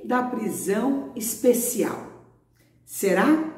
da prisão especial. Será?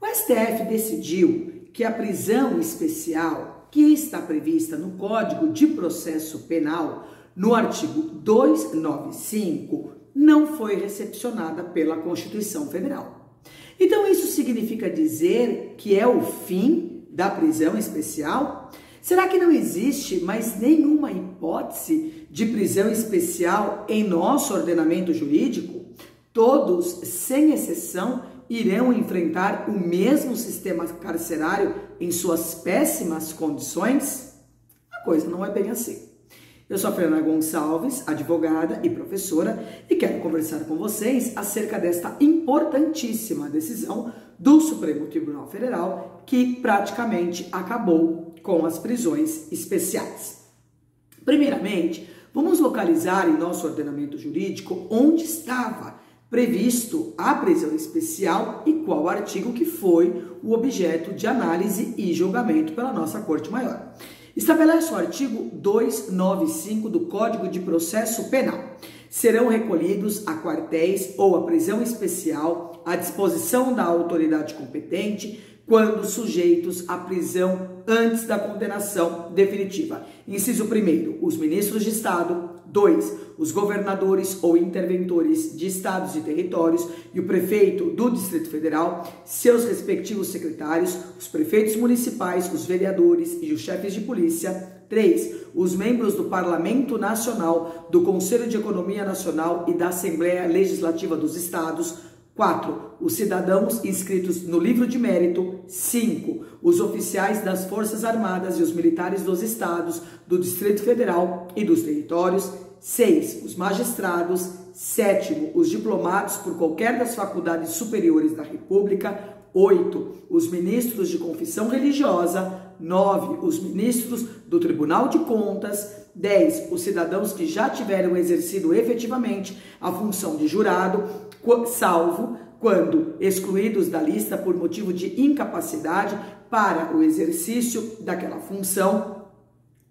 O STF decidiu que a prisão especial, que está prevista no Código de Processo Penal, no artigo 295, não foi recepcionada pela Constituição Federal. Então, isso significa dizer que é o fim da prisão especial? Será que não existe mais nenhuma hipótese de prisão especial em nosso ordenamento jurídico? Todos, sem exceção, irão enfrentar o mesmo sistema carcerário em suas péssimas condições? A coisa não é bem assim. Eu sou a Fernanda Gonçalves, advogada e professora, e quero conversar com vocês acerca desta importantíssima decisão do Supremo Tribunal Federal, que praticamente acabou com as prisões especiais. Primeiramente, vamos localizar em nosso ordenamento jurídico onde estava previsto a prisão especial e qual artigo que foi o objeto de análise e julgamento pela nossa Corte Maior. Estabelece o artigo 295 do Código de Processo Penal. Serão recolhidos a quartéis ou a prisão especial à disposição da autoridade competente quando sujeitos à prisão antes da condenação definitiva. Inciso 1º, os ministros de Estado. 2, os governadores ou interventores de estados e territórios e o prefeito do Distrito Federal, seus respectivos secretários, os prefeitos municipais, os vereadores e os chefes de polícia. 3, os membros do Parlamento Nacional, do Conselho de Economia Nacional e da Assembleia Legislativa dos Estados. 4, os cidadãos inscritos no livro de mérito. 5, os oficiais das Forças Armadas e os militares dos estados, do Distrito Federal e dos territórios. 6, os magistrados. 7, os diplomados por qualquer das faculdades superiores da República. 8, os ministros de confissão religiosa. 9, os ministros do Tribunal de Contas. 10, os cidadãos que já tiveram exercido efetivamente a função de jurado, salvo quando excluídos da lista por motivo de incapacidade para o exercício daquela função.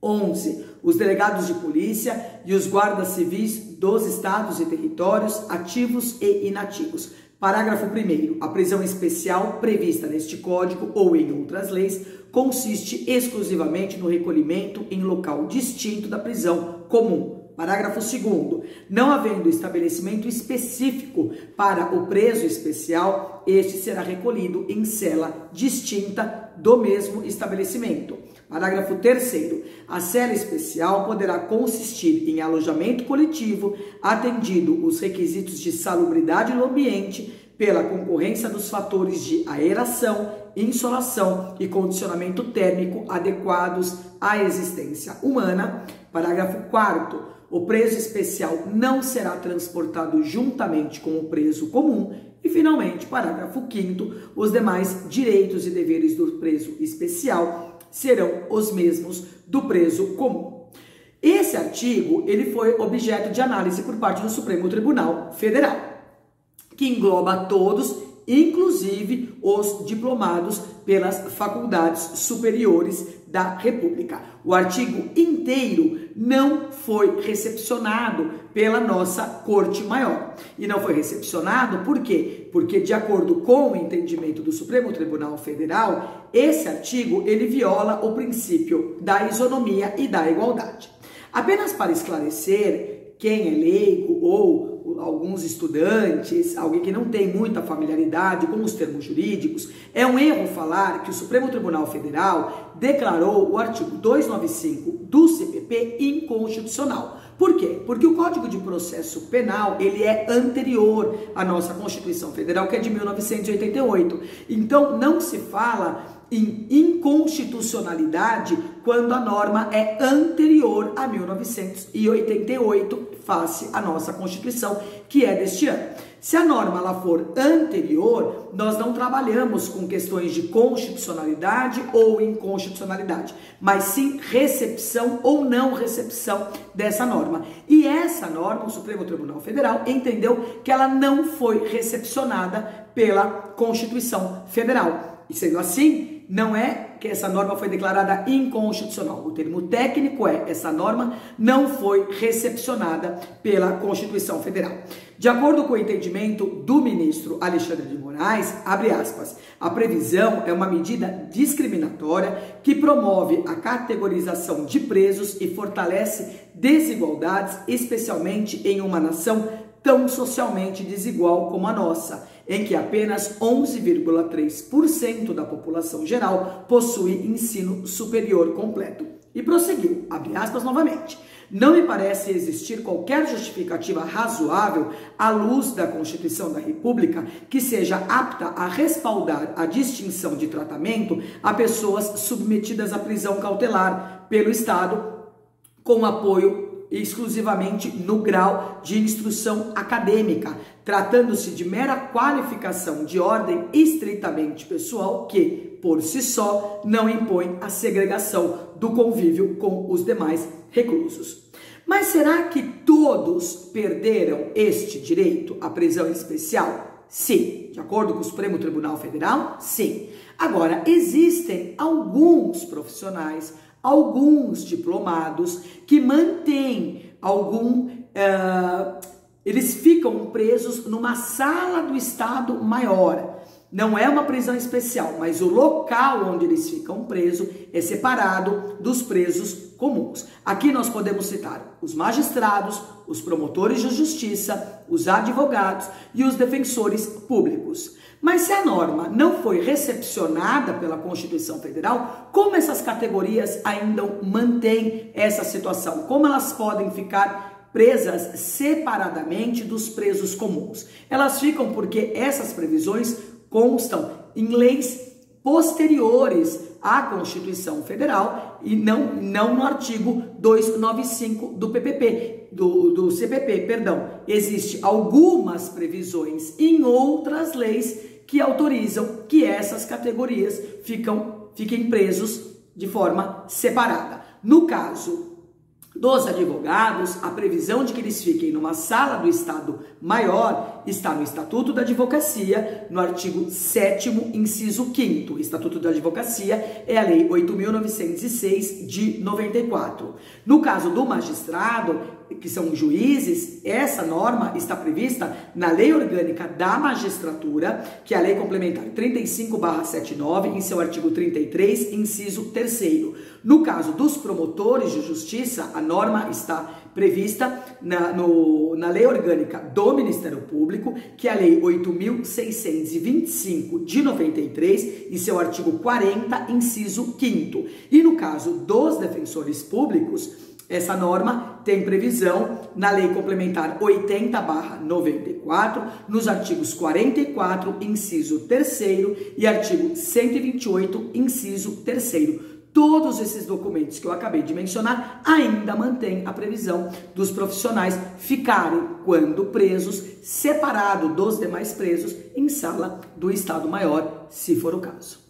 11, os delegados de polícia e os guardas civis dos estados e territórios ativos e inativos. Parágrafo 1º. A prisão especial prevista neste Código ou em outras leis consiste exclusivamente no recolhimento em local distinto da prisão comum. Parágrafo 2º. Não havendo estabelecimento específico para o preso especial, este será recolhido em cela distinta do mesmo estabelecimento. Parágrafo 3º. A cela especial poderá consistir em alojamento coletivo, atendido os requisitos de salubridade no ambiente, pela concorrência dos fatores de aeração, insolação e condicionamento térmico adequados à existência humana. Parágrafo 4º. O preso especial não será transportado juntamente com o preso comum. E, finalmente, parágrafo 5º, os demais direitos e deveres do preso especial serão os mesmos do preso comum. Esse artigo ele foi objeto de análise por parte do Supremo Tribunal Federal, que engloba todos, inclusive os diplomados pelas faculdades superiores da República. O artigo inteiro não foi recepcionado pela nossa Corte Maior. E não foi recepcionado por quê? Porque, de acordo com o entendimento do Supremo Tribunal Federal, esse artigo ele viola o princípio da isonomia e da igualdade. Apenas para esclarecer, quem é leigo ou alguns estudantes, alguém que não tem muita familiaridade com os termos jurídicos, é um erro falar que o Supremo Tribunal Federal declarou o artigo 295 do CPP inconstitucional. Por quê? Porque o Código de Processo Penal, ele é anterior à nossa Constituição Federal, que é de 1988. Então, não se fala em inconstitucionalidade quando a norma é anterior a 1988, face à nossa Constituição, que é deste ano. Se a norma ela for anterior, nós não trabalhamos com questões de constitucionalidade ou inconstitucionalidade, mas sim recepção ou não recepção dessa norma. E essa norma, o Supremo Tribunal Federal entendeu que ela não foi recepcionada pela Constituição Federal. E sendo assim, não é que essa norma foi declarada inconstitucional. O termo técnico é: essa norma não foi recepcionada pela Constituição Federal. De acordo com o entendimento do ministro Alexandre de Moraes, abre aspas, a previsão é uma medida discriminatória que promove a categorização de presos e fortalece desigualdades, especialmente em uma nação tão socialmente desigual como a nossa, em que apenas 11,3% da população geral possui ensino superior completo. E prosseguiu, abre aspas novamente, não me parece existir qualquer justificativa razoável à luz da Constituição da República que seja apta a respaldar a distinção de tratamento a pessoas submetidas à prisão cautelar pelo Estado com apoio exclusivamente no grau de instrução acadêmica, tratando-se de mera qualificação de ordem estritamente pessoal que, por si só, não impõe a segregação do convívio com os demais reclusos. Mas será que todos perderam este direito à prisão especial? Sim. De acordo com o Supremo Tribunal Federal? Sim. Agora, existem alguns profissionais, alguns diplomados que mantêm eles ficam presos numa sala do Estado maior. Não é uma prisão especial, mas o local onde eles ficam presos é separado dos presos comuns. Aqui nós podemos citar os magistrados, os promotores de justiça, os advogados e os defensores públicos. Mas se a norma não foi recepcionada pela Constituição Federal, como essas categorias ainda mantêm essa situação? Como elas podem ficar presas separadamente dos presos comuns? Elas ficam porque essas previsões constam em leis posteriores à Constituição Federal e não no artigo 295 do CPP, perdão. Existem algumas previsões em outras leis que autorizam que essas categorias fiquem presos de forma separada. No caso dos advogados, a previsão de que eles fiquem numa sala do Estado maior está no Estatuto da Advocacia, no artigo 7º, inciso 5º. O Estatuto da Advocacia é a Lei 8.906 de 94. No caso do magistrado, que são juízes, essa norma está prevista na Lei Orgânica da Magistratura, que é a Lei Complementar 35/79, em seu artigo 33, inciso 3º. No caso dos promotores de justiça, a norma está prevista na Lei Orgânica do Ministério Público, que é a Lei 8.625 de 93, em seu artigo 40, inciso 5º. E no caso dos defensores públicos, essa norma tem previsão na Lei Complementar 80/94, nos artigos 44, inciso 3º e artigo 128, inciso 3º. Todos esses documentos que eu acabei de mencionar ainda mantêm a previsão dos profissionais ficarem, quando presos, separados dos demais presos em sala do Estado Maior, se for o caso.